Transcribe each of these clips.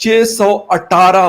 618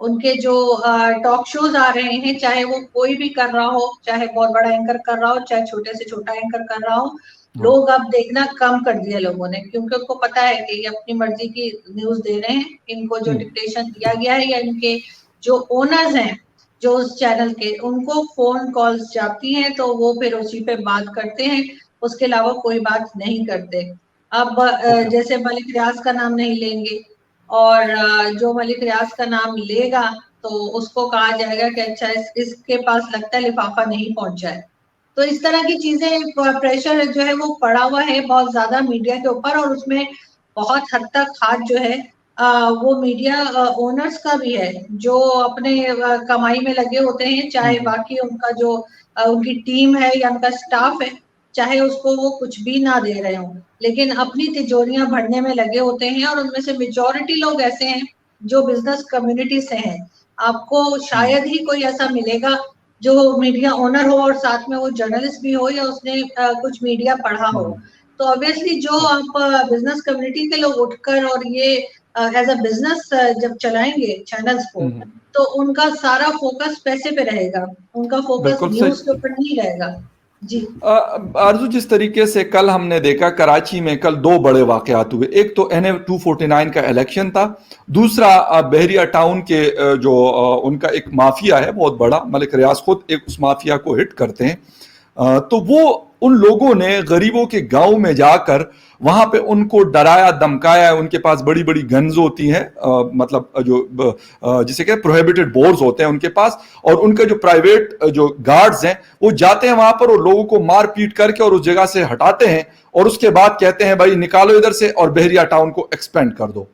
ان کے جو talk shows آ رہے ہیں, چاہے وہ کوئی بھی کر رہا ہو, چاہے بہت بڑا اینکر کر رہا ہو, چاہے چھوٹے سے چھوٹا اینکر کر رہا ہو, لوگ اب دیکھنا کم کر دیا لوگوں نے, کیونکہ ان کو پتا ہے کہ یہ اپنی مرضی کی نیوز دے رہے ہیں. ان کو جو ڈکٹیشن دیا گیا ہے یا ان کے جو اونرز ہیں جو اس چینل کے, ان کو فون کالز جاتی ہیں تو وہ پھر اسی پہ بات کرتے ہیں, اس کے علاوہ کوئی بات نہیں کرتے. اب جیسے ملک ریاض کا نام نہیں لیں گے, اور جو ملک ریاض کا نام لے گا تو اس کو کہا جائے گا کہ اچھا اس کے پاس لگتا ہے لفافہ نہیں پہنچا ہے. تو اس طرح کی چیزیں, پریشر جو ہے وہ پڑا ہوا ہے بہت زیادہ میڈیا کے اوپر, اور اس میں بہت حد تک ہاتھ جو ہے وہ میڈیا اونرز کا بھی ہے, جو اپنے کمائی میں لگے ہوتے ہیں, چاہے باقی ان کا جو ان کی ٹیم ہے یا ان کا سٹاف ہے, چاہے اس کو وہ کچھ بھی نہ دے رہے ہوں, لیکن اپنی تجوریاں بھرنے میں لگے ہوتے ہیں. اور ان میں سے میجورٹی لوگ ایسے ہیں جو بزنس کمیونٹی سے ہیں. آپ کو شاید ہی کوئی ایسا ملے گا جو میڈیا اونر ہو اور ساتھ میں وہ جرنلسٹ بھی ہو یا اس نے کچھ میڈیا پڑھا ہو. تو obviously جو آپ بزنس کمیونٹی کے لوگ اٹھ کر اور یہ ایز اے بزنس جب چلائیں گے چینلز کو, تو ان کا سارا فوکس پیسے پہ رہے گا, ان کا فوکس بالکل نیوز کے صحیح. اوپر نہیں رہے گا. جی آرزو, جس طریقے سے کل ہم نے دیکھا کراچی میں کل دو بڑے واقعات ہوئے, ایک تو NA-249 کا الیکشن تھا, دوسرا بحریہ ٹاؤن کے جو ان کا ایک مافیا ہے بہت بڑا, ملک ریاض خود ایک اس مافیا کو ہٹ کرتے ہیں. تو وہ ان لوگوں نے غریبوں کے گاؤں میں جا کر وہاں پہ ان کو ڈرایا دھمکایا. ان کے پاس بڑی بڑی گنز ہوتی ہیں, مطلب جو جسے کہ پروہیبٹڈ بورز ہوتے ہیں ان کے پاس, اور ان کے جو پرائیویٹ جو گارڈز ہیں وہ جاتے ہیں وہاں پر اور لوگوں کو مار پیٹ کر کے اور اس جگہ سے ہٹاتے ہیں, اور اس کے بعد کہتے ہیں بھائی نکالو ادھر سے اور بحریہ ٹاؤن کو ایکسپینڈ کر دو.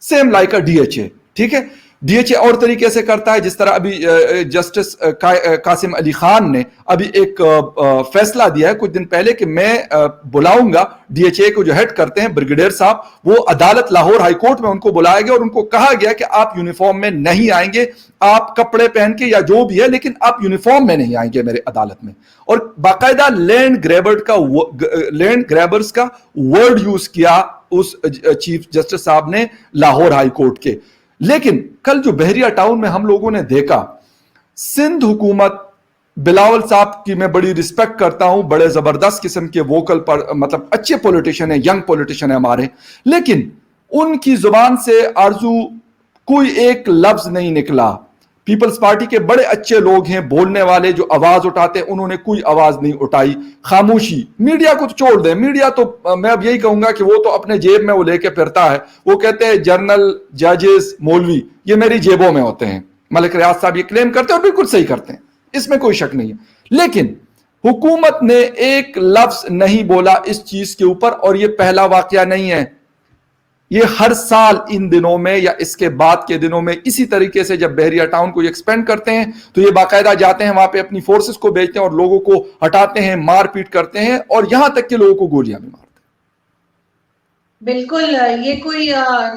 Same like DHA. ٹھیک ہے, DHA اور طریقے سے کرتا ہے, جس طرح ابھی جسٹس قاسم علی خان نے ابھی ایک فیصلہ دیا ہے کچھ دن پہلے کہ میں بلاؤں گا DHA کو جو ہیڈ کرتے ہیں بریگیڈیئر صاحب, وہ عدالت لاہور ہائی کورٹ میں ان کو بلایا گیا اور ان کو کہا گیا کہ آپ یونیفارم میں نہیں آئیں گے, آپ کپڑے پہن کے یا جو بھی ہے, لیکن آپ یونیفارم میں نہیں آئیں گے میرے عدالت میں. اور باقاعدہ لینڈ گریبرز کا ورڈ یوز کیا اس چیف جسٹس صاحب نے لاہور ہائی کورٹ کے. لیکن کل جو بحریہ ٹاؤن میں ہم لوگوں نے دیکھا, سندھ حکومت, بلاول صاحب کی میں بڑی رسپیکٹ کرتا ہوں, بڑے زبردست قسم کے ووکل پر مطلب اچھے پولیٹیشن ہیں, ینگ پولیٹیشن ہیں ہمارے, لیکن ان کی زبان سے آرزو کوئی ایک لفظ نہیں نکلا. پیپلز پارٹی کے بڑے اچھے لوگ ہیں بولنے والے جو آواز اٹھاتے ہیں, انہوں نے کوئی آواز نہیں اٹھائی, خاموشی. میڈیا کو تو چھوڑ دیں, میڈیا تو میں اب یہی کہوں گا کہ وہ تو اپنے جیب میں وہ لے کے پھرتا ہے. وہ کہتے ہیں جرنل, ججز, مولوی یہ میری جیبوں میں ہوتے ہیں. ملک ریاض صاحب یہ کلیم کرتے ہیں اور بالکل صحیح کرتے ہیں, اس میں کوئی شک نہیں ہے. لیکن حکومت نے ایک لفظ نہیں بولا اس چیز کے اوپر, اور یہ پہلا واقعہ نہیں ہے. یہ ہر سال ان دنوں میں یا اس کے بعد کے دنوں میں اسی طریقے سے جب بحریہ ٹاؤن کو ایکسپینڈ کرتے ہیں تو یہ باقاعدہ جاتے ہیں وہاں پہ اپنی فورسز کو بھیجتے ہیں اور لوگوں کو ہٹاتے ہیں, مار پیٹ کرتے ہیں, اور یہاں تک کہ لوگوں کو گولیاں بھی مارتے ہیں. بالکل, یہ کوئی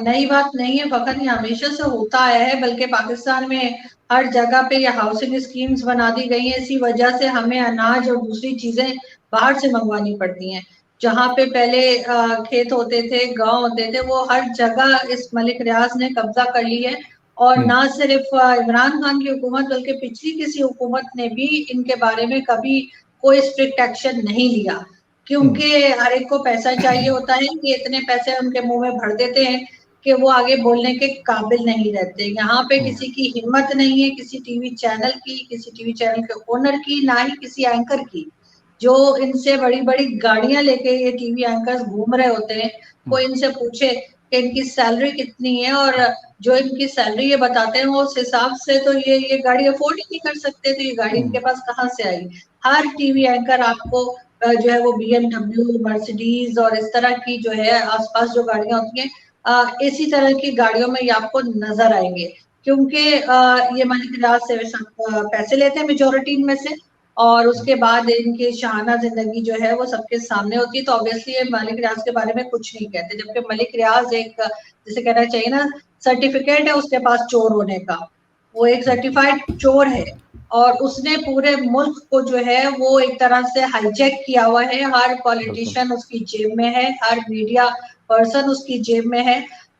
نئی بات نہیں ہے, فقط یہ ہمیشہ سے ہوتا آیا ہے. بلکہ پاکستان میں ہر جگہ پہ یہ ہاؤسنگ اسکیمز بنا دی گئی ہیں, اسی وجہ سے ہمیں اناج اور دوسری چیزیں باہر سے منگوانی پڑتی ہیں. جہاں پہ پہلے کھیت ہوتے تھے, گاؤں ہوتے تھے, وہ ہر جگہ اس ملک ریاض نے قبضہ کر لی ہے. اور نہ صرف عمران خان کی حکومت بلکہ پچھلی کسی حکومت نے بھی ان کے بارے میں کبھی کوئی اسٹرکٹ ایکشن نہیں لیا, کیونکہ ہر ایک کو پیسہ چاہیے ہوتا ہے. کہ اتنے پیسے ان کے منہ میں بھر دیتے ہیں کہ وہ آگے بولنے کے قابل نہیں رہتے. یہاں پہ کسی کی ہمت نہیں ہے, کسی ٹی وی چینل کی, کسی ٹی وی چینل کے اونر کی, نہ ہی کسی اینکر کی, جو ان سے بڑی بڑی گاڑیاں لے کے یہ ٹی وی اینکرز گھوم رہے ہوتے ہیں. کوئی ان سے پوچھے کہ ان کی سیلری کتنی ہے, اور جو ان کی سیلری یہ بتاتے ہیں اس حساب سے تو یہ گاڑی افورڈ ہی نہیں کر سکتے, تو یہ گاڑی ان کے پاس کہاں سے آئی. ہر ٹی وی اینکر آپ کو جو ہے وہ BMW, مرسیڈیز اور اس طرح کی جو ہے آس پاس جو گاڑیاں ہوتی ہیں, اسی طرح کی گاڑیوں میں یہ آپ کو نظر آئیں گے, کیونکہ یہ ملک ریاض سے پیسے لیتے ہیں میجورٹی ان میں سے, اور اس کے بعد ان کی شاہانہ زندگی جو ہے وہ سب کے سامنے ہوتی ہے. تو obviously یہ ملک ریاض کے بارے میں کچھ نہیں کہتے, جبکہ ملک ریاض ایک جسے کہنا چاہیے نا سرٹیفکیٹ ہے اس کے پاس چور ہونے کا, وہ ایک سرٹیفائڈ چور ہے, اور اس نے پورے ملک کو جو ہے وہ ایک طرح سے ہائی جیک کیا ہوا ہے. ہر پالیٹیشین اس کی جیب میں ہے, ہر میڈیا پرسن اس کی جیب میں ہے,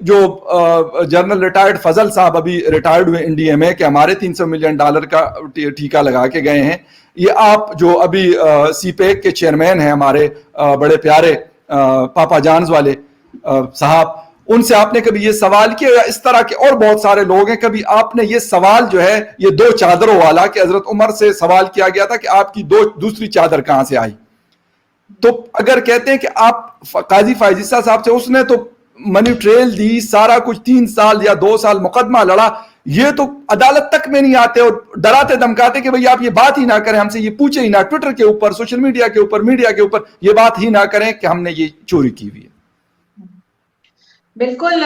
جو جنرل ریٹائرڈ فضل صاحب ابھی ریٹائرڈ ہوئے انڈی ایم اے کہ ہمارے $300 ملین کا ٹھیکہ لگا کے گئے ہیں. یہ آپ جو ابھی سی پیک کے چیئرمین ہیں ہمارے بڑے پیارے پاپا جانز والے صاحب, ان سے آپ نے کبھی یہ سوال کیا, یا اس طرح کے اور بہت سارے لوگ ہیں, کبھی آپ نے یہ سوال جو ہے یہ 2 چادروں والا کہ حضرت عمر سے سوال کیا گیا تھا کہ آپ کی دوسری چادر کہاں سے آئی؟ تو اگر کہتے ہیں کہ آپ قاضی فائزہ صاحب سے اس نے تو منی ٹریل دی, سارا کچھ 3 سال یا 2 سال مقدمہ لڑا, یہ تو عدالت تک میں نہیں آتے اور ڈراتے دھمکاتے کہ بھئی آپ یہ بات ہی نہ کریں, ہم سے یہ پوچھیں ہی نہ, ٹویٹر کے اوپر, سوشل میڈیا کے اوپر, میڈیا کے اوپر یہ بات ہی نہ کریں کہ ہم نے یہ چوری کی ہوئی ہے. بالکل,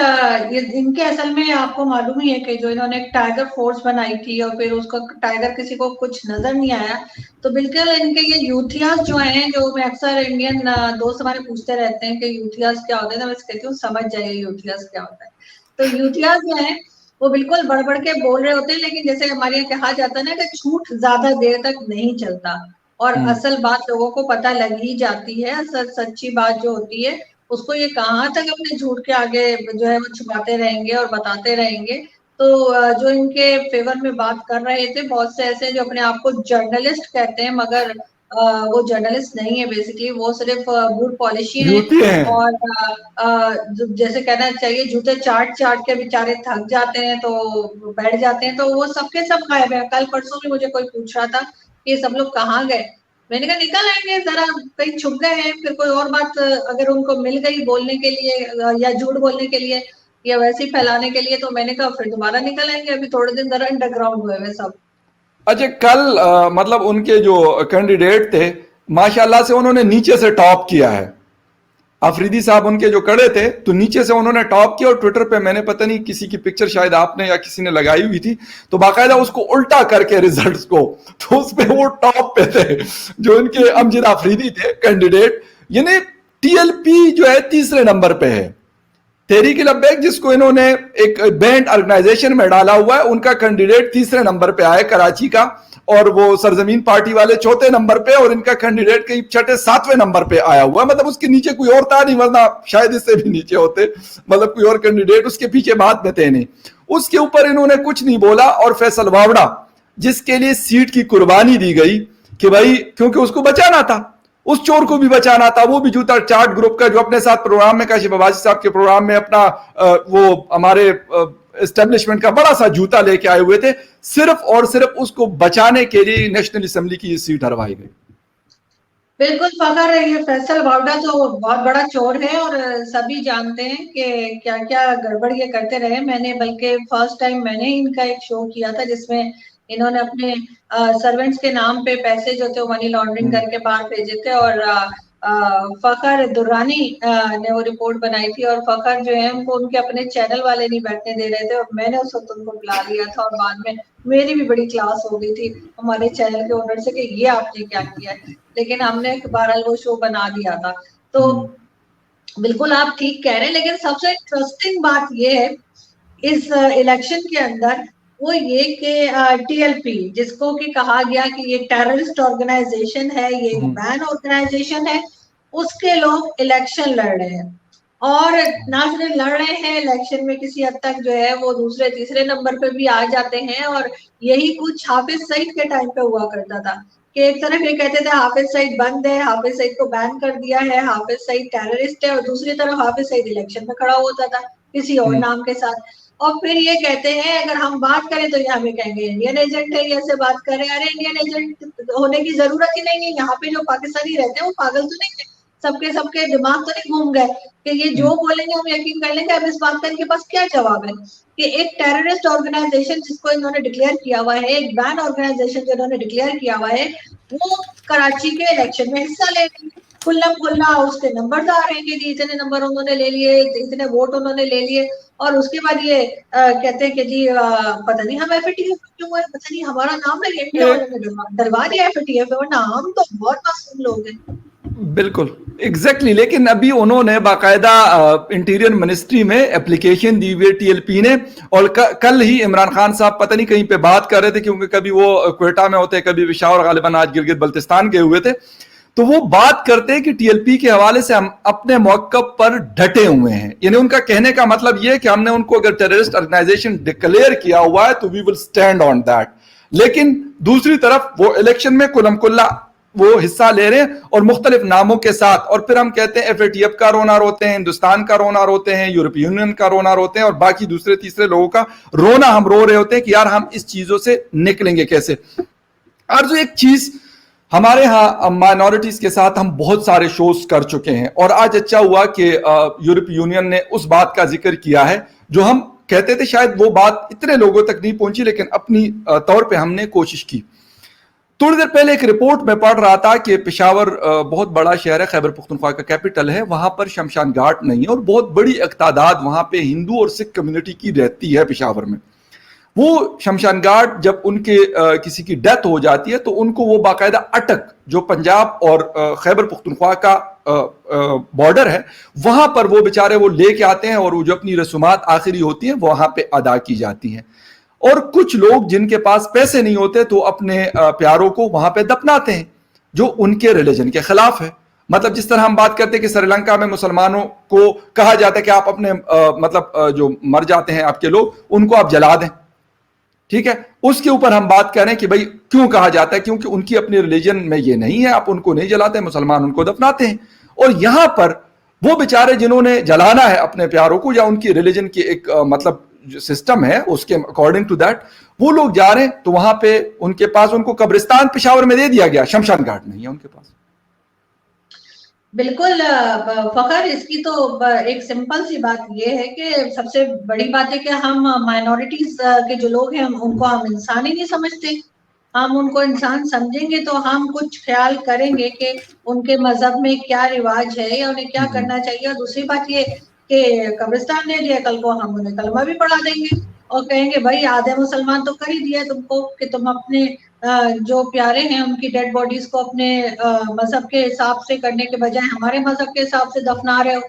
ان کے اصل میں آپ کو معلوم ہی ہے کہ جو انہوں نے ایک ٹائیگر فورس بنائی تھی اور پھر اس کو ٹائیگر کسی کو کچھ نظر نہیں آیا, تو بالکل ان کے یہ یوتھیاز جو ہیں, جو میں اکثر انڈین دوست ہمارے پوچھتے رہتے ہیں کہ یوتھیاز کیا ہوتے ہیں, تو میں کہتی ہوں سمجھ جائیے یوتھیاز کیا ہوتا ہے. تو یوتھیاز جو ہیں وہ بالکل بڑھ بڑھ کے بول رہے ہوتے ہیں, لیکن جیسے ہمارے یہاں کہا جاتا ہے نا کہ جھوٹ زیادہ دیر تک نہیں چلتا, اور اصل بات لوگوں کو پتہ لگ ہی جاتی ہے, اصل سچی بات جو ہوتی ہے اس کو یہ کہاں تک اپنے جھوٹ کے آگے جو ہے وہ چھپاتے رہیں گے اور بتاتے رہیں گے. تو جو ان کے فیور میں بات کر رہے تھے, بہت سے ایسے جو اپنے آپ کو جرنلسٹ کہتے ہیں مگر وہ جرنلسٹ نہیں ہے, بیسیکلی وہ صرف بوٹ پالشی ہیں, اور جیسے کہنا چاہیے جوتے چاٹ چاٹ کے بیچارے تھک جاتے ہیں تو بیٹھ جاتے ہیں, تو وہ سب کے سب غائب ہیں. کل پرسوں بھی مجھے کوئی پوچھ رہا تھا کہ یہ سب لوگ کہاں گئے, میں نے کہا نکل آئیں گے, ذرا کہیں چھپ گئے ہیں, پھر کوئی اور بات اگر ان کو مل گئی بولنے کے لیے یا جھوٹ بولنے کے لیے یا ویسے ہی پھیلانے کے لیے, تو میں نے کہا پھر دوبارہ نکل آئیں گے, ابھی تھوڑے دن ذرا انڈر گراؤنڈ ہوئے ہوئے سب. اچھا, کل مطلب ان کے جو کینڈیڈیٹ تھے ماشاءاللہ سے انہوں نے نیچے سے ٹاپ کیا ہے. آفریدی صاحب ان کے جو کڑے تھے تو نیچے سے انہوں نے ٹاپ کیا, اور ٹویٹر پہ میں نے پتہ نہیں کسی کی پکچر شاید آپ نے یا کسی نے لگائی ہوئی تھی, تو باقاعدہ اس کو الٹا کر کے ریزلٹس کو, تو اس پہ وہ ٹاپ پہ تھے جو ان کے امجد آفریدی تھے کینڈیڈیٹ. یعنی ٹی ایل پی جو ہے 3رے نمبر پہ ہے, تحریک لبیک جس کو انہوں نے ایک بینڈ آرگنائزیشن میں ڈالا ہوا ہے, ان کا کینڈیڈیٹ 3رے نمبر پہ آئے کراچی کا, اور وہ سرزمین پارٹی والے 4تھے نمبر پہ, اور ان کا کینڈیڈیٹ کہیں 6 7ویں نمبر پہ آیا ہوا ہے. مطلب اس کے نیچے کوئی اور تھا نہیں, ورنہ شاید اس سے بھی نیچے ہوتے, مطلب کوئی اور کینڈیڈیٹ اس کے پیچھے بات میں تھے نہیں. اس کے اوپر انہوں نے کچھ نہیں بولا, اور فیصل واوڑا جس کے لیے سیٹ کی قربانی دی گئی کہ بھائی کیونکہ اس کو بچانا تھا, اس چور کو بھی بچانا تھا, وہ بھی جوتا چاٹ گروپ کا جو اپنے ساتھ پروگرام میں کاشف عباسی صاحب کے پروگرام میں اپنا وہ ہمارے اسٹیبلشمنٹ کا بڑا سا جوتا لے کے آئے ہوئے تھے, صرف اور صرف اس کو بچانے کے لیے نیشنل اسمبلی کی یہ سیٹ ہروائی گئی. بالکل فخر ہے, یہ فیصل واوڈا تو بہت بڑا چور ہے, اور سبھی جانتے ہیں کہ کیا کیا گڑبڑ یہ کرتے رہے. میں نے بلکہ فرسٹ ٹائم میں نے ان کا ایک شو کیا تھا جس میں انہوں نے اپنے سرونٹس کے نام پہ پیسے جو تھے وہ منی لانڈرنگ کر کے باہر بھیجے تھے, اور فخر درانی نے وہ رپورٹ بنائی تھی, اور فخر جو ہے ان کو ان کے اپنے چینل والے نہیں بیٹھنے دے رہے تھے, اور میں نے اس وقت ان کو بلا لیا تھا, اور بعد میں میری بھی بڑی کلاس ہو گئی تھی ہمارے چینل کے اونر سے کہ یہ آپ نے کیا کیا ہے, لیکن ہم نے بہرحال وہ شو بنا دیا تھا. تو بالکل آپ ٹھیک کہہ رہے ہیں, لیکن سب سے انٹرسٹنگ بات یہ ہے اس الیکشن کے اندر وہ یہ کہ ٹی ایل پی جس کو کہ کہا گیا کہ یہ ٹیررسٹ آرگنائزیشن ہے, یہ بین آرگنائزیشن ہے, اس کے لوگ الیکشن لڑ رہے ہیں, اور نہ صرف لڑ رہے ہیں الیکشن میں, کسی حد تک جو ہے وہ 2 3 نمبر پہ بھی آ جاتے ہیں. اور یہی کچھ حافظ سعید کے ٹائم پہ ہوا کرتا تھا کہ ایک طرف یہ کہتے تھے حافظ سعید بند ہے, حافظ سعید کو بین کر دیا ہے, حافظ سعید ٹیررسٹ ہے, اور دوسری طرف حافظ سعید الیکشن میں کھڑا ہوتا تھا کسی اور نام کے ساتھ, اور پھر یہ کہتے ہیں اگر ہم بات کریں تو یہ ہمیں کہیں گے انڈین ایجنٹ ہے, یہ سے بات کریں, ارے انڈین ایجنٹ ہونے کی ضرورت ہی نہیں ہے, یہاں پہ جو پاکستانی رہتے ہیں وہ پاگل تو نہیں ہے, سب کے دماغ تو نہیں گھوم گئے کہ یہ جو بولیں گے ہم یقین کر لیں گے. اب اس بات کا ان کے پاس کیا جواب ہے کہ ایک ٹیررسٹ آرگنائزیشن جس کو انہوں نے ڈکلیئر کیا ہوا ہے, ایک بین آرگنائزیشن جو انہوں نے ڈکلیئر کیا ہوا ہے, وہ کراچی کے الیکشن میں حصہ لے رہی ہے, کھلا کھلا اس کے نمبر آ رہے ہیں کہ جی اتنے نمبر انہوں نے لے لیے, اتنے ووٹ انہوں نے لے لیے, اور اس کے بعد یہ کہتے ہیں کہ جی پتہ نہیں ہم ایف اے ٹی ایف کیوں ہے, پتہ نہیں ہمارا نام ہے انڈیا والوں نے ڈلوا دیا ایف اے ٹی ایف, ورنہ ہم تو بہت معصوم لوگ ہیں. بالکل ایگزیکٹلی, لیکن ابھی انہوں نے باقاعدہ انٹیریئر منسٹری میں اپلیکیشن دی ہوئی ٹی ایل پی نے, اور کل ہی عمران خان صاحب پتہ نہیں کہیں پہ بات کر رہے تھے, کیونکہ کبھی وہ کوئٹہ میں ہوتے, کبھی پشاور, غالباً آج گلگت بلتستان گئے ہوئے تھے, تو وہ بات کرتے ہیں کہ ٹی ایل پی کے حوالے سے ہم اپنے موقف پر ڈٹے ہوئے ہیں. یعنی ان کا کہنے کا مطلب یہ کہ ہم نے ان کو اگر ٹیررسٹ آرگنائزیشن ڈکلیئر کیا ہوا ہے تو وی ول اسٹینڈ آن دیٹ. لیکن دوسری طرف وہ الیکشن میں کلم کلا وہ حصہ لے رہے ہیں اور مختلف ناموں کے ساتھ, اور پھر ہم کہتے ہیں ایف اے ٹی ایف کا رونا روتے ہیں, ہندوستان کا رونا روتے ہیں, یورپی یونین کا رونا روتے ہیں, اور باقی دوسرے تیسرے لوگوں کا رونا ہم رو رہے ہوتے ہیں کہ یار ہم اس چیزوں سے نکلیں گے کیسے. اور جو ایک چیز ہمارے ہاں مائنورٹیز کے ساتھ ہم بہت سارے شوز کر چکے ہیں, اور آج اچھا ہوا کہ یورپی یونین نے اس بات کا ذکر کیا ہے جو ہم کہتے تھے شاید وہ بات اتنے لوگوں تک نہیں پہنچی, لیکن اپنی طور پہ ہم نے کوشش کی. تھوڑی دیر پہلے ایک رپورٹ میں پڑھ رہا تھا کہ پشاور بہت بڑا شہر ہے, خیبر پختونخوا کا کیپٹل ہے, وہاں پر شمشان گھاٹ نہیں ہے, اور بہت بڑی تعداد وہاں پہ ہندو اور سکھ کمیونٹی کی رہتی ہے پشاور میں. وہ شمشان گھاٹ جب ان کے کسی کی ڈیتھ ہو جاتی ہے تو ان کو وہ باقاعدہ اٹک جو پنجاب اور خیبر پختونخوا کا بارڈر ہے وہاں پر وہ بیچارے وہ لے کے آتے ہیں, اور وہ جو اپنی رسومات آخری ہوتی ہیں وہ وہاں پہ ادا کی جاتی ہیں. اور کچھ لوگ جن کے پاس پیسے نہیں ہوتے تو اپنے پیاروں کو وہاں پہ دفناتے ہیں جو ان کے ریلیجن کے خلاف ہے. مطلب جس طرح ہم بات کرتے ہیں کہ سری لنکا میں مسلمانوں کو کہا جاتا ہے کہ آپ اپنے مطلب جو مر جاتے ہیں آپ کے لوگ ان کو آپ جلا دیں, ٹھیک ہے, اس کے اوپر ہم بات کریں کہ بھائی کیوں کہا جاتا ہے, کیونکہ ان کی اپنی ریلیجن میں یہ نہیں ہے, آپ ان کو نہیں جلاتے, مسلمان ان کو دفناتے ہیں. اور یہاں پر وہ بیچارے جنہوں نے جلانا ہے اپنے پیاروں کو, یا ان کی ریلیجن کی ایک مطلب سسٹم ہے اس کے اکارڈنگ ٹو دیٹ, وہ لوگ جا رہے ہیں تو وہاں پہ ان کے پاس ان کو قبرستان پشاور میں دے دیا گیا, شمشان گھاٹ نہیں ہے ان کے پاس. بالکل فخر, اس کی تو ایک سمپل سی بات یہ ہے کہ سب سے بڑی بات ہے کہ ہم مائنورٹیز کے جو لوگ ہیں ان کو ہم انسان ہی نہیں سمجھتے. ہم ان کو انسان سمجھیں گے تو ہم کچھ خیال کریں گے کہ ان کے مذہب میں کیا رواج ہے یا انہیں کیا کرنا چاہیے. اور دوسری بات یہ کہ قبرستان دے دیا, کل کو ہم انہیں کلمہ بھی پڑھا دیں گے اور کہیں گے بھائی آدھے مسلمان تو کر ہی دیا تم کو کہ تم اپنے جو پیارے ہیں ان کی ڈیڈ باڈیز کو اپنے مذہب کے حساب سے کرنے کے بجائے ہمارے مذہب کے حساب سے دفنا رہے ہو,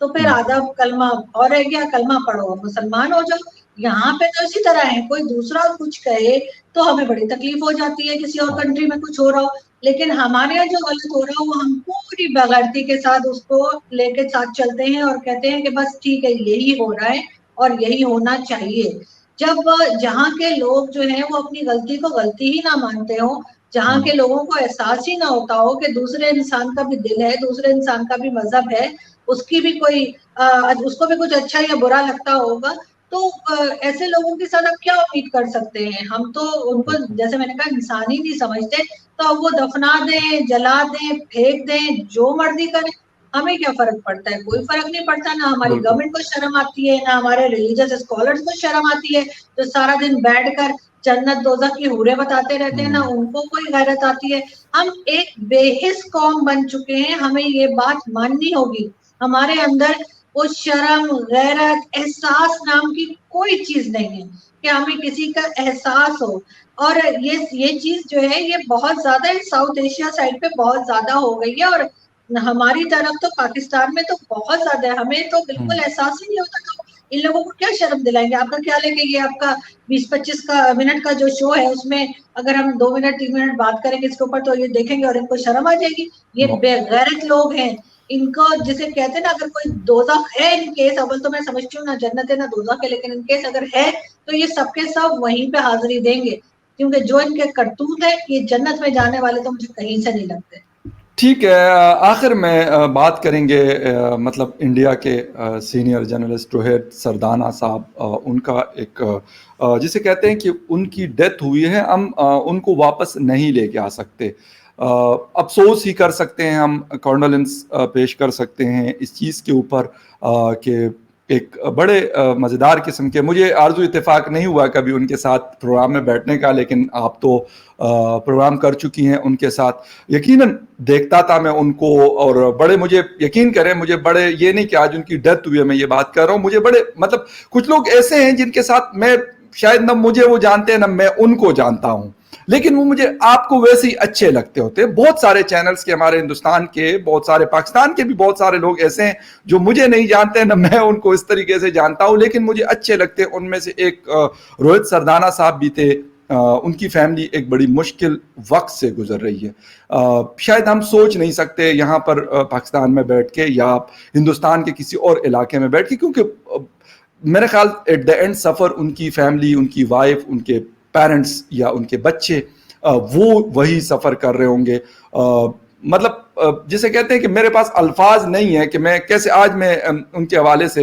تو پھر آدھا کلمہ اور رہ گیا, کلمہ پڑھو مسلمان ہو جاؤ. یہاں پہ تو اسی طرح ہے, کوئی دوسرا کچھ کہے تو ہمیں بڑی تکلیف ہو جاتی ہے کسی اور کنٹری میں کچھ ہو رہا ہو, لیکن ہمارے یہاں جو غلط ہو رہا ہو وہ ہم پوری بغیرتی کے ساتھ اس کو لے کے ساتھ چلتے ہیں اور کہتے ہیں کہ بس ٹھیک ہے یہی ہو رہا ہے اور یہی ہونا چاہیے. جب جہاں کے لوگ جو ہیں وہ اپنی غلطی کو غلطی ہی نہ مانتے ہوں, جہاں کے لوگوں کو احساس ہی نہ ہوتا ہو کہ دوسرے انسان کا بھی دل ہے, دوسرے انسان کا بھی مذہب ہے, اس کی بھی کوئی اس کو بھی کچھ اچھا یا برا لگتا ہوگا, تو ایسے لوگوں کے ساتھ آپ کیا امید کر سکتے ہیں. ہم تو ان کو جیسے میں نے کہا انسان ہی نہیں سمجھتے, تو اب وہ دفنا دیں, جلا دیں, پھینک دیں, جو مرضی کریں, ہمیں کیا فرق پڑتا ہے. کوئی فرق نہیں پڑتا. نہ ہماری گورنمنٹ کو شرم آتی ہے, نہ ہمارے ریلیجیس اسکالرس کو شرم آتی ہے جو سارا دن بیٹھ کر جنت دوزخ کی حوریں بتاتے رہتے ہیں, نہ ان کو کوئی غیرت آتی ہے. ہم ایک بے حس قوم بن چکے ہیں, ہمیں یہ بات ماننی ہوگی. ہمارے اندر وہ شرم, غیرت, احساس نام کی کوئی چیز نہیں ہے کہ ہمیں کسی کا احساس ہو. اور یہ چیز جو ہے یہ بہت زیادہ ساؤتھ ایشیا سائڈ پہ بہت زیادہ ہو گئی ہے, اور ہماری طرف تو پاکستان میں تو بہت زیادہ ہے. ہمیں تو بالکل احساس ہی نہیں ہوتا. تو ان لوگوں کو کیا شرم دلائیں گے. آپ کا خیال ہے کہ یہ آپ کا 20-25 منٹ کا جو شو ہے اس میں اگر ہم 2 منٹ 3 منٹ بات کریں گے اس کے اوپر تو یہ دیکھیں گے اور ان کو شرم آ جائے گی. یہ بے غیرت لوگ ہیں. ان کو جسے کہتے ہیں نا, اگر کوئی دوزخ ہے ان کیس, اول تو میں سمجھتی ہوں نہ جنت ہے نہ دوزخ ہے, لیکن ان کیس اگر ہے تو یہ سب کے سب وہیں پہ حاضری دیں گے, کیونکہ جو ان کے کرتوت ہے یہ جنت میں جانے والے تو مجھے کہیں سے نہیں لگتے. ٹھیک ہے, آخر میں بات کریں گے مطلب انڈیا کے سینئر جرنلسٹ روہت سردانا صاحب, ان کا ایک جسے کہتے ہیں کہ ان کی ڈیتھ ہوئی ہے, ہم ان کو واپس نہیں لے کے آ سکتے. افسوس ہی کر سکتے ہیں, ہم کانڈولنس پیش کر سکتے ہیں اس چیز کے اوپر کہ ایک بڑے مزیدار قسم کے, مجھے آرزو اتفاق نہیں ہوا کبھی ان کے ساتھ پروگرام میں بیٹھنے کا, لیکن آپ تو پروگرام کر چکی ہیں ان کے ساتھ. یقیناً دیکھتا تھا میں ان کو, اور بڑے مجھے یقین کریں مجھے بڑے, یہ نہیں کہ آج ان کی ڈیتھ ہوئی ہے میں یہ بات کر رہا ہوں, مجھے بڑے مطلب کچھ لوگ ایسے ہیں جن کے ساتھ میں شاید نہ مجھے وہ جانتے ہیں نہ میں ان کو جانتا ہوں, لیکن وہ مجھے آپ کو ویسے ہی اچھے لگتے ہوتے. بہت سارے چینلز کے, ہمارے ہندوستان کے, بہت سارے پاکستان کے بھی بہت سارے لوگ ایسے ہیں جو مجھے نہیں جانتے نہ میں ان کو اس طریقے سے جانتا ہوں, لیکن مجھے اچھے لگتے. ان میں سے ایک روہت سردانا صاحب بھی تھے, ان کی فیملی ایک بڑی مشکل وقت سے گزر رہی ہے. شاید ہم سوچ نہیں سکتے یہاں پر پاکستان میں بیٹھ کے یا ہندوستان کے کسی اور علاقے میں بیٹھ کے, کیونکہ میرے خیال ایٹ دا اینڈ سفر ان کی فیملی, ان کی وائف, ان کے پیرنٹس یا ان کے بچے وہ وہی سفر کر رہے ہوں گے. مطلب جسے کہتے ہیں کہ میرے پاس الفاظ نہیں ہے کہ میں کیسے, آج میں ان کے حوالے سے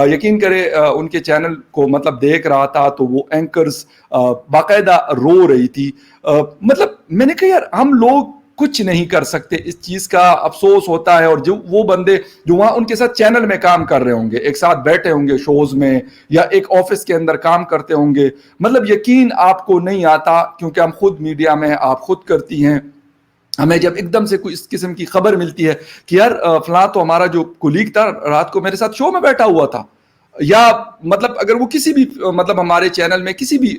یقین کرے ان کے چینل کو مطلب دیکھ رہا تھا تو وہ اینکرز باقاعدہ رو رہی تھی. مطلب میں نے کہا یار ہم لوگ کچھ نہیں کر سکتے, اس چیز کا افسوس ہوتا ہے. اور جو وہ بندے جو وہاں ان کے ساتھ چینل میں کام کر رہے ہوں گے, ایک ساتھ بیٹھے ہوں گے شوز میں یا ایک آفس کے اندر کام کرتے ہوں گے, مطلب یقین آپ کو نہیں آتا, کیونکہ ہم خود میڈیا میں, آپ خود کرتی ہیں, ہمیں جب ایک دم سے کوئی اس قسم کی خبر ملتی ہے کہ یار فلاں تو ہمارا جو کولیگ تھا رات کو میرے ساتھ شو میں بیٹھا ہوا تھا, یا مطلب اگر وہ کسی بھی مطلب ہمارے چینل میں کسی بھی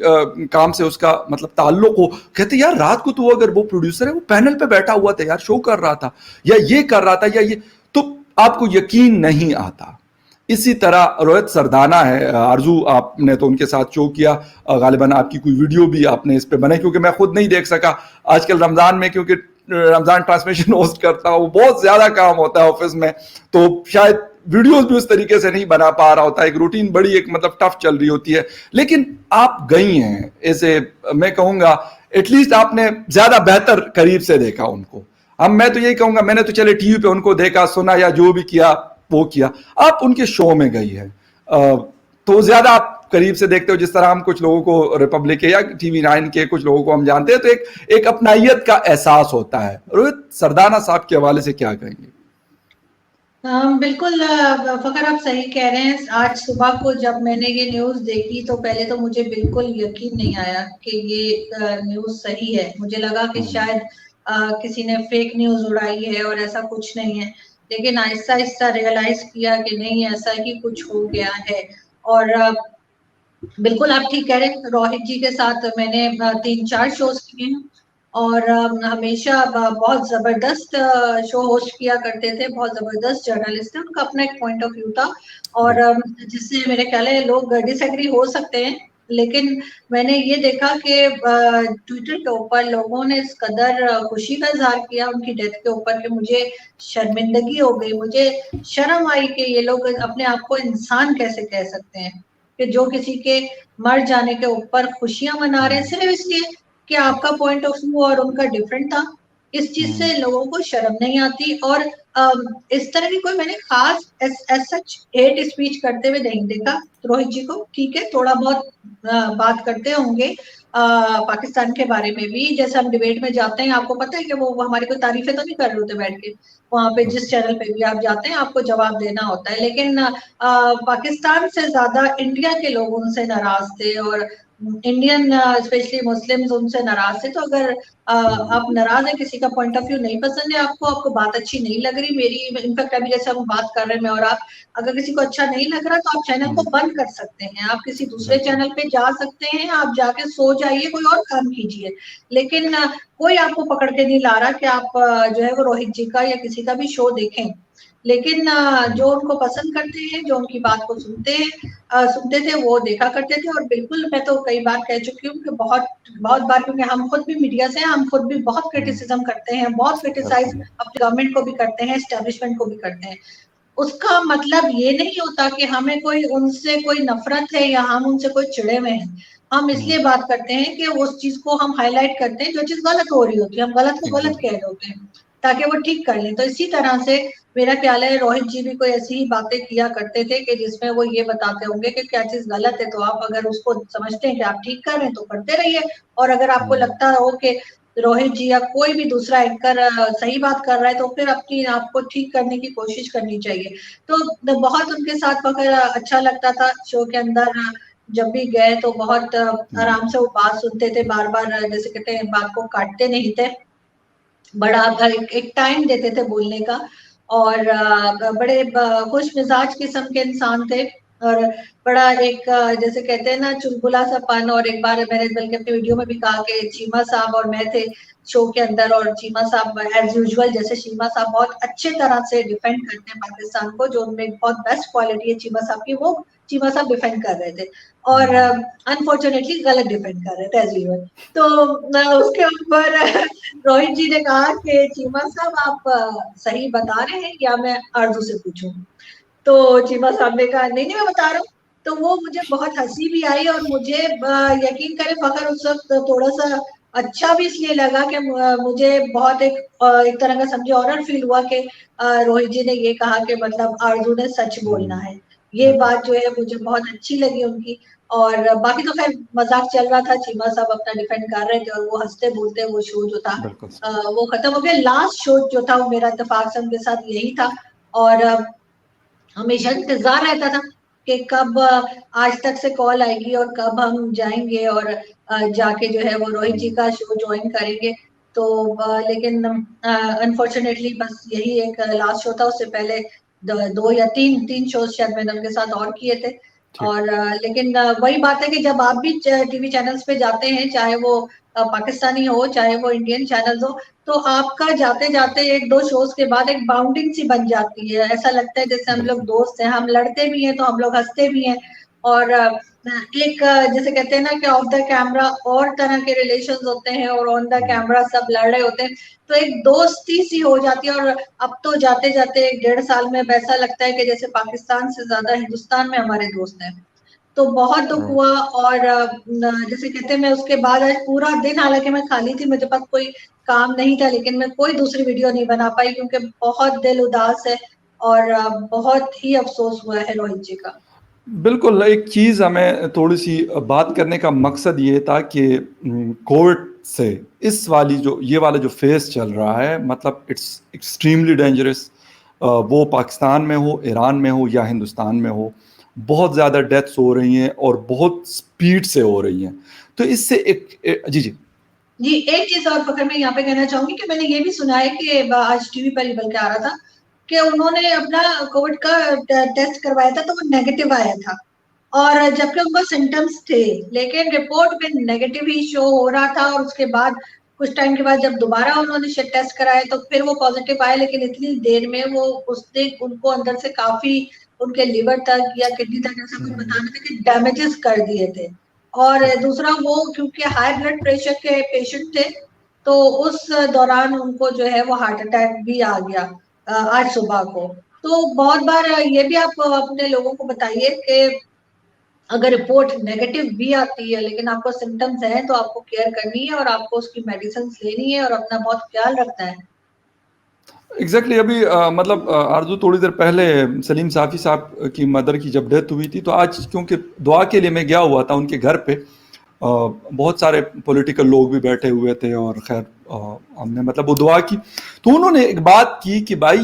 کام سے اس کا مطلب تعلق ہو, کہتے یار رات کو تو وہ اگر وہ پروڈیوسر ہے وہ پینل پہ بیٹھا ہوا تھا یار, شو کر رہا تھا یا یہ کر رہا تھا یا یہ, تو آپ کو یقین نہیں آتا. اسی طرح روہت سردانہ ہے, آرزو آپ نے تو ان کے ساتھ شو کیا, غالباً آپ کی کوئی ویڈیو بھی آپ نے اس پہ بنائی, کیونکہ میں خود نہیں دیکھ سکا آج کل رمضان میں, کیونکہ رمضان ٹرانسمیشن ہوسٹ کرتا ہوں, بہت زیادہ کام ہوتا ہے آفس میں, تو شاید ویڈیوز بھی اس طریقے سے نہیں بنا پا رہا ہوتا, ایک روٹین بڑی ایک مطلب ٹف چل رہی ہوتی ہے. لیکن آپ گئی ہیں ایسے, میں کہوں گا ایٹ لیسٹ آپ نے زیادہ بہتر قریب سے دیکھا ان کو. میں تو یہی کہوں گا, میں نے تو چلے ٹی وی پہ ان کو دیکھا سنا یا جو بھی کیا وہ کیا, آپ ان کے شو میں گئی ہے تو زیادہ آپ قریب سے دیکھتے ہو. جس طرح ہم کچھ لوگوں کو ریپبلک کے یا ٹی وی 9 کے کچھ لوگوں کو ہم جانتے ہیں, تو ایک اپنائیت کا احساس ہوتا ہے. روہت سردانہ صاحب کے حوالے سے کیا کہیں گے؟ بالکل فخر آپ صحیح کہہ رہے ہیں. آج صبح کو جب میں نے یہ نیوز دیکھی تو پہلے تو مجھے بالکل یقین نہیں آیا کہ یہ نیوز صحیح ہے. مجھے لگا کہ شاید کسی نے فیک نیوز اڑائی ہے اور ایسا کچھ نہیں ہے, لیکن آہستہ آہستہ ریئلائز کیا کہ نہیں, ایسا ہی کچھ ہو گیا ہے. اور بالکل آپ ٹھیک کہہ رہے ہیں, روہت جی کے ساتھ میں نے 3-4 شوز کیے ہیں اور ہمیشہ بہت زبردست شو ہوسٹ کیا کرتے تھے, بہت زبردست جرنلسٹ ہے, ان کا اپنا ایک پوائنٹ آف ویو تھا اور جس سے میرے خیال ہے لوگ ڈس ایگری ہو سکتے ہیں, لیکن میں نے یہ دیکھا کہ ٹویٹر کے اوپر لوگوں نے اس قدر خوشی کا اظہار کیا ان کی ڈیتھ کے اوپر کہ مجھے شرمندگی ہو گئی, مجھے شرم آئی کہ یہ لوگ اپنے آپ کو انسان کیسے کہہ سکتے ہیں کہ جو کسی کے مر جانے کے اوپر خوشیاں منا رہے ہیں صرف اس لیے کہ آپ کا پوائنٹ آف ویو اور ان کا ڈفرینٹ تھا. اس چیز سے لوگوں کو شرم نہیں آتی. اور اس طرح کی کوئی میں نے خاص سچ ہیٹ اسپیچ کرتے ہوئے نہیں دیکھا روہت جی کو. ٹھیک ہے تھوڑا بہت بات کرتے ہوں گے پاکستان کے بارے میں بھی, جیسے ہم ڈبیٹ میں جاتے ہیں, آپ کو پتہ ہے کہ وہ ہماری کوئی تعریفیں تو نہیں کر رہے ہوتے بیٹھ کے وہاں پہ, جس چینل پہ بھی آپ جاتے ہیں آپ کو جواب دینا ہوتا ہے. لیکن پاکستان سے زیادہ انڈیا کے لوگ ان سے ناراض تھے اور انڈین اسپیشلی مسلمز ان سے ناراض تھے. تو اگر آپ ناراض ہیں, کسی کا پوائنٹ آف ویو نہیں پسند ہے آپ کو بات اچھی نہیں لگ رہی میری, انفیکٹ ابھی جیسے ہم بات کر رہے ہیں میں اور آپ, اگر کسی کو اچھا نہیں لگ رہا تو آپ چینل کو بند کر سکتے ہیں, آپ کسی دوسرے چینل پہ جا سکتے ہیں, آپ جا کے سو جائیے, کوئی اور کام کیجیے, لیکن کوئی آپ کو پکڑ کے نہیں لا رہا کہ آپ جو ہے وہ روہت جی کا یا کسی کا بھی شو دیکھیں. لیکن جو ان کو پسند کرتے ہیں, جو ان کی بات کو سنتے تھے وہ دیکھا کرتے تھے. اور بالکل میں تو کئی بار کہہ چکی ہوں کہ بہت بار, کیونکہ ہم خود بھی میڈیا سے ہیں, ہم خود بھی بہت کرٹیسزم کرتے ہیں, بہت کرٹیسائز اپنی گورنمنٹ کو بھی کرتے ہیں, اسٹیبلشمنٹ کو بھی کرتے ہیں. اس کا مطلب یہ نہیں ہوتا کہ ہمیں کوئی ان سے کوئی نفرت ہے یا ہم ان سے کوئی چڑے ہوئے ہیں. ہم اس لیے بات کرتے ہیں کہ اس چیز کو ہم ہائی لائٹ کرتے ہیں جو چیز غلط ہو رہی ہوتی ہے, ہم غلط کو غلط کہہ رہے ہوتے ہیں تاکہ وہ ٹھیک کر لیں. تو اسی طرح سے میرا خیال ہے روہت جی بھی کوئی ایسی ہی باتیں کیا کرتے تھے کہ جس میں وہ یہ بتاتے ہوں گے کہ کیا چیز غلط ہے, تو آپ اگر اس کو سمجھتے ہیں کہ آپ ٹھیک کر رہے ہیں تو کرتے رہیے, اور اگر آپ کو لگتا ہو کہ روہت جی یا کوئی بھی دوسرا اینکر صحیح بات کر رہا ہے تو پھر اپنی آپ کو ٹھیک کرنے کی کوشش کرنی چاہیے. تو بہت ان کے ساتھ وغیرہ اچھا لگتا تھا شو کے اندر, جب بھی گئے تو بہت آرام سے وہ بات سنتے تھے, بار بار جیسے کہتے ہیں بات کو کاٹتے نہیں تھے, بڑا ایک ٹائم دیتے تھے بولنے کا, اور بڑے خوش مزاج قسم کے انسان تھے. اور بڑا ایک جیسے کہتے ہیں نا چلبلا سا پن. اور ایک بار میں نے بلکہ اپنے ویڈیو میں بھی کہا کہ چیمہ صاحب اور میں تھے شو کے اندر, اور چیمہ صاحب ایز یوزول جیسے چیمہ صاحب بہت اچھے طرح سے ڈیفینڈ کرتے ہیں پاکستان کو, جو ان میں بہت بیسٹ کوالٹی ہے چیمہ صاحب کی, وہ چیمہ صاحب ڈیفینڈ کر رہے تھے اور انفارچونیٹلی غلط ڈیفینڈ کر رہے تھے ایز یوزول. تو اس کے اوپر روہت جی نے کہا کہ چیمہ صاحب آپ صحیح بتا رہے ہیں یا میں آرزو سے پوچھوں. تو چیمہ صاحب نے کہا نہیں میں بتا رہا ہوں. تو وہ مجھے بہت ہنسی بھی آئی, اور مجھے یقین کرے فخر اس وقت تھوڑا سا اچھا بھی اس لیے لگا کہ مجھے بہت ایک طرح کا سمجھے آنر فیل ہوا کہ روہت جی نے یہ کہا کہ مطلب آرزو نے سچ بولنا ہے. یہ بات جو ہے مجھے بہت اچھی لگی ان کی. اور باقی تو خیر مذاق چل رہا تھا, چیمہ صاحب اپنا ڈیفینڈ کر رہے تھے اور وہ ہنستے بولتے وہ شو جو تھا وہ ختم ہو گیا. لاسٹ شو جو تھا وہ میرا اتفاق سے ان کے ساتھ یہی تھا, اور ہمیشہ انتظار رہتا تھا کہ کب آج تک سے کال آئے گی اور کب ہم جائیں گے اور جا کے جو ہے وہ روہت جی کا شو جوائن کریں گے. تو لیکن انفارچونیٹلی بس یہی ایک لاسٹ شو تھا. اس سے پہلے 2 یا 3 شوز شاید میں نے ان کے ساتھ اور کیے تھے. اور لیکن وہی بات ہے کہ جب آپ بھی ٹی وی چینلز پہ جاتے ہیں, چاہے وہ پاکستانی ہو چاہے وہ انڈین چینلز ہو, تو آپ کا جاتے جاتے 1-2 شوز کے بعد ایک باؤنڈنگ سی بن جاتی ہے. ایسا لگتا ہے جیسے ہم لوگ دوست ہیں, ہم لڑتے بھی ہیں تو ہم لوگ ہنستے بھی ہیں, اور ایک جیسے کہتے ہیں نا کہ آف دا کیمرا اور طرح کے ریلیشنز ہوتے ہیں اور آن دا کیمرا سب لڑ رہے ہوتے ہیں, تو ایک دوستی سی ہو جاتی ہے. اور اب تو جاتے جاتے 1-1.5 سال میں ایسا لگتا ہے کہ جیسے پاکستان سے زیادہ ہندوستان میں ہمارے دوست ہیں. تو بہت دکھ ہوا. اور جیسے کہتے ہیں میں اس کے بعد آج پورا دن, حالانکہ میں خالی تھی, مجھے پاس کوئی کام نہیں تھا, لیکن میں کوئی دوسری ویڈیو نہیں بنا پائی کیونکہ بہت دل اداس ہے اور بہت ہی افسوس ہوا ہے روہت جی کا. بالکل. ایک چیز ہمیں تھوڑی سی بات کرنے کا مقصد یہ تھا کہ کووڈ سے اس والی یہ والا جو فیز چل رہا ہے, مطلب اٹس ایکسٹریملی ڈینجرس. وہ پاکستان میں ہو, ایران میں ہو یا ہندوستان میں ہو, بہت زیادہ ڈیتھس ہو رہی ہیں اور بہت سپیڈ سے ہو رہی ہیں. تو اس سے جی ایک چیز اور فخر میں یہاں پہ کہنا چاہوں گی کہ میں نے یہ بھی سنا ہے کہ آج ٹی وی پر ہی بلکہ آ رہا تھا کہ انہوں نے اپنا کووڈ کا ٹیسٹ کروایا تھا تو وہ نیگیٹو آیا تھا, اور جبکہ ان کو سمٹمز تھے, لیکن رپورٹ میں نیگیٹو ہی شو ہو رہا تھا. اور اس کے بعد کچھ ٹائم کے بعد جب دوبارہ انہوں نے ٹیسٹ کرایا تو پھر وہ پازیٹیو آئے, لیکن اتنی دیر میں وہ اس نے ان کو اندر سے کافی ان کے لیور تک یا کڈنی تک ایسا کچھ بتانا تھا کہ ڈیمیجز کر دیے تھے. اور دوسرا وہ کیونکہ ہائی بلڈ پریشر کے پیشنٹ تھے تو اس دوران ان کو جو ہے وہ ہارٹ اٹیک بھی آ گیا آج صبح کو. تو بہت بار یہ بھی آپ اپنے لوگوں کو بتائیے کہ اگر رپورٹ نیگیٹو بھی آتی ہے لیکن آپ کو سمٹمز ہیں تو آپ کو کیئر کرنی ہے اور آپ کو اس کی میڈیسنز لینی ہے اور اپنا بہت خیال رکھنا ہے. ایگزیکٹلی. ابھی مطلب آرزو تھوڑی دیر پہلے سلیم صافی صاحب کی مدر کی جب ڈیتھ ہوئی تھی تو آج کیونکہ دعا کے لیے میں گیا ہوا تھا ان کے گھر پہ, بہت سارے پولیٹیکل لوگ بھی بیٹھے ہوئے تھے اور خیر ہم نے مطلب وہ دعا کی تو انہوں نے ایک بات کی کہ بھائی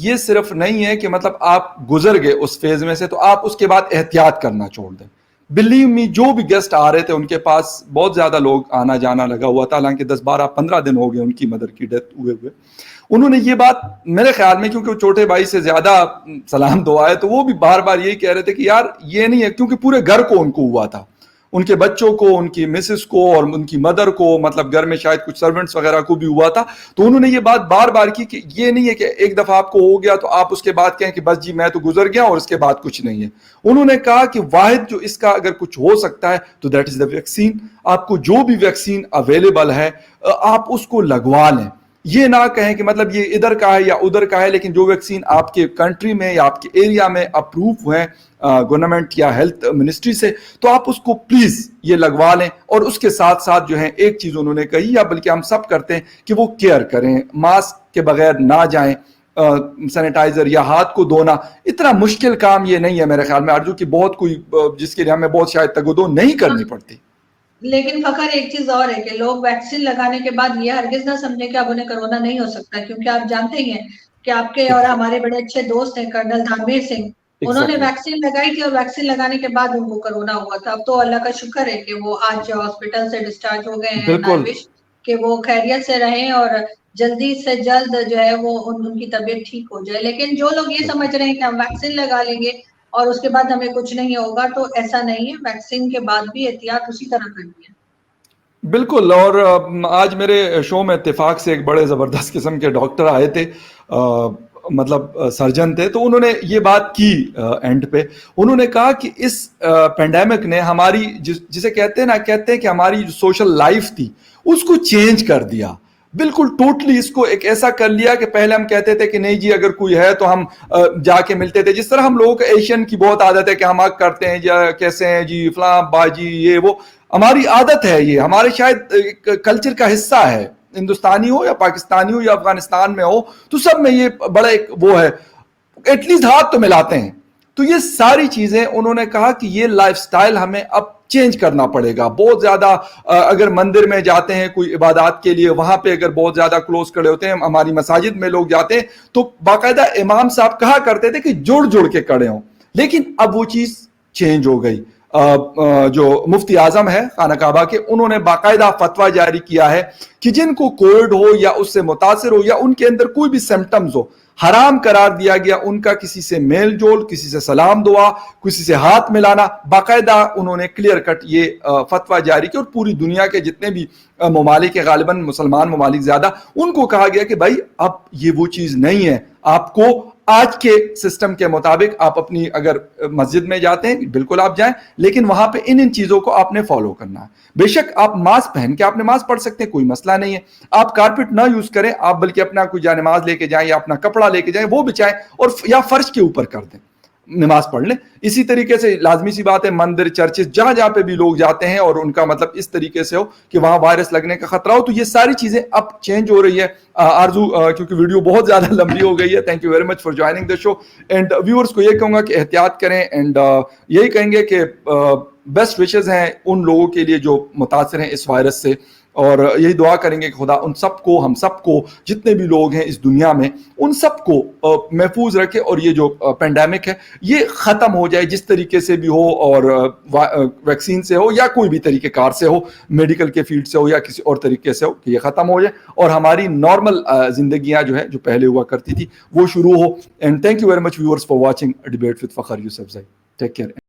یہ صرف نہیں ہے کہ مطلب آپ گزر گئے اس فیز میں سے تو آپ اس کے بعد احتیاط کرنا چھوڑ دیں. بلیو می, جو بھی گیسٹ آ رہے تھے ان کے پاس بہت زیادہ لوگ آنا جانا لگا ہوا تھا, حالانکہ 10-12-15 دن ہو گئے ان کی مدر کی ڈیتھ ہوئے. انہوں نے یہ بات میرے خیال میں, کیونکہ وہ چھوٹے بھائی سے زیادہ سلام دعا ہے, تو وہ بھی بار بار یہی کہہ رہے تھے کہ یار یہ نہیں ہے, کیونکہ پورے گھر کو ان کو ہوا تھا, ان کے بچوں کو, ان کی مسز کو اور ان کی مدر کو, مطلب گھر میں شاید کچھ سرونٹس وغیرہ کو بھی ہوا تھا. تو انہوں نے یہ بات بار بار کی کہ یہ نہیں ہے کہ ایک دفعہ آپ کو ہو گیا تو آپ اس کے بعد کہیں کہ بس جی میں تو گزر گیا اور اس کے بعد کچھ نہیں ہے. انہوں نے کہا کہ واحد جو اس کا اگر کچھ ہو سکتا ہے تو دیٹ از دا ویکسین. آپ کو جو بھی ویکسین اویلیبل ہے آپ اس کو لگوا لیں. یہ نہ کہیں کہ مطلب یہ ادھر کا ہے یا ادھر کا ہے, لیکن جو ویکسین آپ کے کنٹری میں یا آپ کے ایریا میں اپروو ہوئے گورنمنٹ یا ہیلتھ منسٹری سے تو آپ اس کو پلیز یہ لگوا لیں. اور اس کے ساتھ ساتھ جو ہے ایک چیز انہوں نے کہی, یا بلکہ ہم سب کرتے ہیں, کہ وہ کیئر کریں, ماسک کے بغیر نہ جائیں, سینیٹائزر یا ہاتھ کو دھونا. اتنا مشکل کام یہ نہیں ہے میرے خیال میں آرزو, کی بہت کوئی جس کے لیے ہمیں بہت شاید تگودو نہیں کرنی پڑتی. لیکن فخر ایک چیز اور ہے کہ لوگ ویکسین لگانے کے بعد یہ ہرگز نہ سمجھے کہ اب انہیں کرونا نہیں ہو سکتا, کیونکہ آپ جانتے ہی ہیں کہ آپ کے اور ہمارے بڑے اچھے دوست ہیں کرنل دھانویر سنگھ, انہوں نے ویکسین لگائی تھی اور ویکسین لگانے کے بعد ان کو کرونا ہوا تھا. اب تو اللہ کا شکر ہے کہ وہ آج ہاسپٹل سے ڈسچارج ہو گئے ہیں. I wish کہ وہ خیریت سے رہیں اور جلدی سے جلد جو ہے وہ ان کی طبیعت ٹھیک ہو جائے. لیکن جو لوگ یہ سمجھ رہے ہیں کہ ہم ویکسین لگا لیں گے اور اس کے بعد ہمیں کچھ نہیں ہوگا، تو ایسا نہیں ہے، ویکسین کے بعد بھی احتیاط اسی طرح کرنی ہے۔ بالکل، اور آج میرے شو میں اتفاق سے ایک بڑے زبردست قسم کے ڈاکٹر آئے تھے، مطلب سرجن تھے، تو انہوں نے یہ بات کی اینڈ پہ، انہوں نے کہا کہ اس پینڈیمک نے ہماری جسے کہتے ہیں کہ ہماری جو سوشل لائف تھی اس کو چینج کر دیا، بالکل ٹوٹلی اس کو ایک ایسا کر لیا کہ پہلے ہم کہتے تھے کہ نہیں جی اگر کوئی ہے تو ہم جا کے ملتے تھے، جس طرح ہم لوگوں کو ایشین کی بہت عادت ہے کہ ہم حق کرتے ہیں جی کیسے ہیں جی فلاں باجی یہ وہ، ہماری عادت ہے، یہ ہمارے شاید کلچر کا حصہ ہے، ہندوستانی ہو یا پاکستانی ہو یا افغانستان میں ہو تو سب میں یہ بڑا ایک وہ ہے، ایٹ لیسٹ ہاتھ تو ملاتے ہیں۔ تو یہ ساری چیزیں انہوں نے کہا کہ یہ لائف سٹائل ہمیں اب چینج کرنا پڑے گا، بہت زیادہ اگر مندر میں جاتے ہیں کوئی عبادات کے لیے، وہاں پہ اگر بہت زیادہ کلوز کھڑے ہوتے ہیں، ہماری مساجد میں لوگ جاتے ہیں تو باقاعدہ امام صاحب کہا کرتے تھے کہ جڑ جڑ کے کھڑے ہوں، لیکن اب وہ چیز چینج ہو گئی۔ جو مفتی اعظم ہے خانہ کعبہ کے، انہوں نے باقاعدہ فتویٰ جاری کیا ہے کہ جن کو کووڈ ہو یا اس سے متاثر ہو یا ان کے اندر کوئی بھی سمپٹمز ہو، حرام قرار دیا گیا ان کا کسی سے میل جول، کسی سے سلام دعا، کسی سے ہاتھ ملانا، باقاعدہ انہوں نے کلیئر کٹ یہ فتویٰ جاری کیا، اور پوری دنیا کے جتنے بھی ممالک ہیں، غالباً مسلمان ممالک زیادہ، ان کو کہا گیا کہ بھائی اب یہ وہ چیز نہیں ہے، آپ کو آج کے سسٹم کے مطابق آپ اپنی اگر مسجد میں جاتے ہیں بالکل آپ جائیں، لیکن وہاں پہ ان چیزوں کو آپ نے فالو کرنا ہے۔ بے شک آپ ماسک پہن کے آپ نماز پڑھ سکتے ہیں، کوئی مسئلہ نہیں ہے، آپ کارپٹ نہ یوز کریں، آپ بلکہ اپنا کوئی جا نماز لے کے جائیں یا اپنا کپڑا لے کے جائیں وہ بچائیں اور یا فرش کے اوپر کر دیں، نماز پڑھ لیں۔ اسی طریقے سے لازمی سی بات ہے مندر چرچز جہاں جہاں پہ بھی لوگ جاتے ہیں اور ان کا مطلب اس طریقے سے ہو کہ وہاں وائرس لگنے کا خطرہ ہو، تو یہ ساری چیزیں اب چینج ہو رہی ہے۔ آرزو کیونکہ ویڈیو بہت زیادہ لمبی ہو گئی ہے، thank you very much for joining the show, and viewers کو یہ کہوں گا کہ احتیاط کریں، اینڈ یہی کہیں گے کہ بیسٹ وشز ہیں ان لوگوں کے لیے جو متاثر ہیں اس وائرس سے، اور یہی دعا کریں گے کہ خدا ان سب کو، ہم سب کو، جتنے بھی لوگ ہیں اس دنیا میں ان سب کو محفوظ رکھے، اور یہ جو پینڈیمک ہے یہ ختم ہو جائے جس طریقے سے بھی ہو، اور ویکسین سے ہو یا کوئی بھی طریقہ کار سے ہو، میڈیکل کے فیلڈ سے ہو یا کسی اور طریقے سے ہو، کہ یہ ختم ہو جائے اور ہماری نارمل زندگیاں جو ہے جو پہلے ہوا کرتی تھی وہ شروع ہو۔ And thank you very much viewers for watching debate with Fakhar Yusuf Zai, take care.